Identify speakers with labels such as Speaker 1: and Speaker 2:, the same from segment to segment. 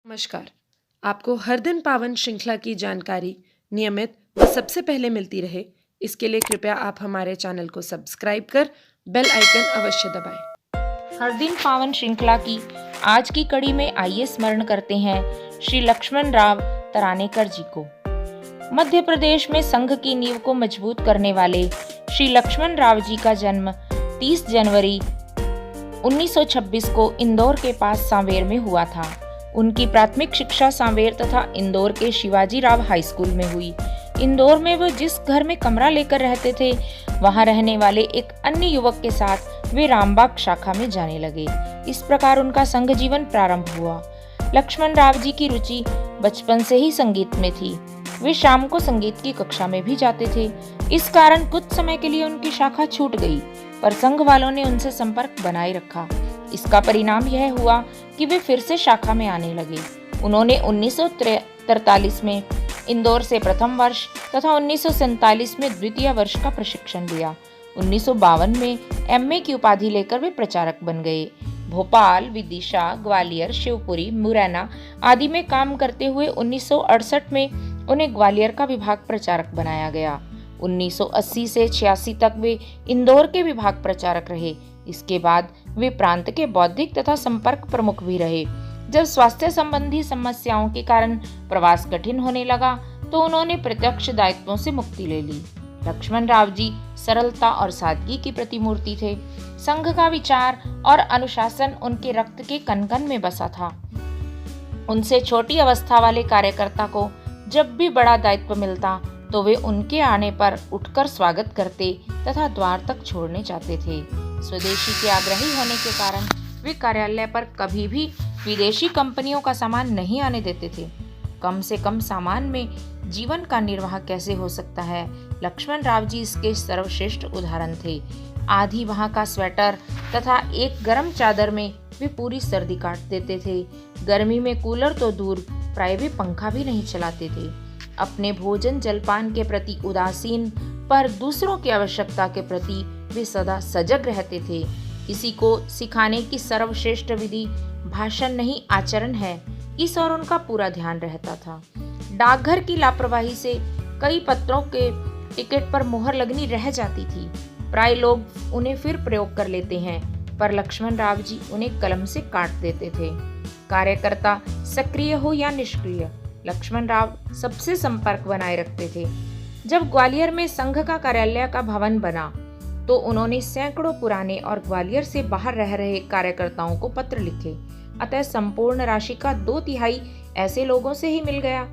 Speaker 1: नमस्कार। आपको हर दिन पावन श्रृंखला की जानकारी नियमित व सबसे पहले मिलती रहे, इसके लिए कृपया आप हमारे चैनल को सब्सक्राइब कर बेल आइकन अवश्य दबाएं।
Speaker 2: हर दिन पावन श्रृंखला की आज की कड़ी में आइए स्मरण करते हैं श्री लक्ष्मण राव तरानेकर जी को। मध्य प्रदेश में संघ की नींव को मजबूत करने वाले श्री लक्ष्मण राव जी का जन्म 30 जनवरी 1926 को इंदौर के पास सांवेर में हुआ था। उनकी प्राथमिक शिक्षा सांवेर तथा इंदौर के शिवाजी राव हाई स्कूल में हुई। इंदौर में वो जिस घर में कमरा लेकर रहते थे, वहां रहने वाले एक अन्य युवक के साथ वे रामबाग शाखा में जाने लगे। इस प्रकार उनका संघ जीवन प्रारंभ हुआ। लक्ष्मण राव जी की रुचि बचपन से ही संगीत में थी। वे शाम को संगीत की कक्षा में भी जाते थे। इस कारण कुछ समय के लिए उनकी शाखा छूट गई, पर संघ वालों ने उनसे संपर्क बनाए रखा। इसका परिणाम यह हुआ कि वे फिर से शाखा में आने लगे। उन्होंने 1943 में इंदौर से प्रथम वर्ष तथा 1947 में द्वितीय वर्ष का प्रशिक्षण लिया। 1952 में एमए की उपाधि लेकर वे प्रचारक बन गए। भोपाल, विदिशा, ग्वालियर, शिवपुरी, मुरैना आदि में काम करते हुए 1968 में उन्हें ग्वालियर का विभाग प्रचारक बनाया गया। 1980 से 86 तक वे इंदौर के विभाग प्रचारक रहे। इसके बाद वे प्रांत के बौद्धिक तथा संपर्क प्रमुख भी रहे। जब स्वास्थ्य संबंधी समस्याओं के कारण प्रवास कठिन होने लगा, तो उन्होंने प्रत्यक्ष दायित्वों से मुक्ति ले ली। लक्ष्मण राव जी सरलता और सादगी की प्रतिमूर्ति थे। संघ का विचार और अनुशासन उनके रक्त के कण-कण में बसा था। उनसे छोटी अवस्था वाले कार्यकर्ता को जब भी बड़ा दायित्व मिलता, तो वे उनके आने पर उठकर स्वागत करते तथा द्वार तक छोड़ने जाते थे। स्वदेशी के आग्रही होने के कारण वे कार्यालय पर कभी भी विदेशी कंपनियों का सामान नहीं आने देते थे। कम से कम सामान में जीवन का निर्वाह कैसे हो सकता है, लक्ष्मण राव जी इसके सर्वश्रेष्ठ उदाहरण थे। आधी वहां का स्वेटर तथा एक गर्म चादर में वे पूरी सर्दी काट देते थे। गर्मी में कूलर तो दूर, प्राय वे पंखा भी नहीं चलाते थे। अपने भोजन जलपान के प्रति उदासीन, पर दूसरों की आवश्यकता के प्रति वे सदा सजग रहते थे। किसी को सिखाने की सर्वश्रेष्ठ विधि भाषण नहीं, आचरण है, इस और उनका पूरा ध्यान रहता था। डाकघर की लापरवाही से कई पत्रों के टिकट पर मोहर लगनी रह जाती थी। प्राय लोग उन्हें फिर प्रयोग कर लेते हैं, पर लक्ष्मण राव जी उन्हें कलम से काट देते थे। कार्यकर्ता सक्रिय हो या निष्क्रिय, लक्ष्मण राव सबसे संपर्क बनाए रखते थे। जब ग्वालियर में संघ का कार्यालय का भवन बना, तो उन्होंने सैकड़ों पुराने और ग्वालियर से बाहर रह रहे कार्यकर्ताओं को पत्र लिखे। अतः संपूर्ण राशि का 2/3 ऐसे लोगों से ही मिल गया।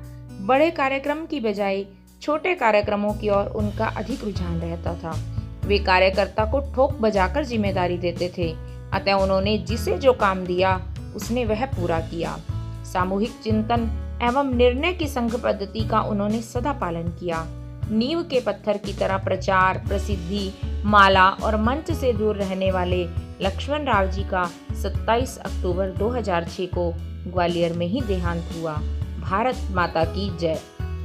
Speaker 2: बड़े कार्यक्रम की बजाय छोटे कार्यक्रमों की ओर उनका अधिक रुझान रहता था। वे कार्यकर्ता को ठोक बजाकर जिम्मेदारी देते थे। अतः उन्होंने जिसे जो काम दिया, उसने वह पूरा किया। सामूहिक चिंतन एवं निर्णय की संघ पद्धति का उन्होंने सदा पालन किया। नींव के पत्थर की तरह प्रचार, प्रसिद्धि, माला और मंच से दूर रहने वाले लक्ष्मण राव जी का 27 अक्टूबर 2006 को ग्वालियर में ही देहांत हुआ। भारत माता की जय।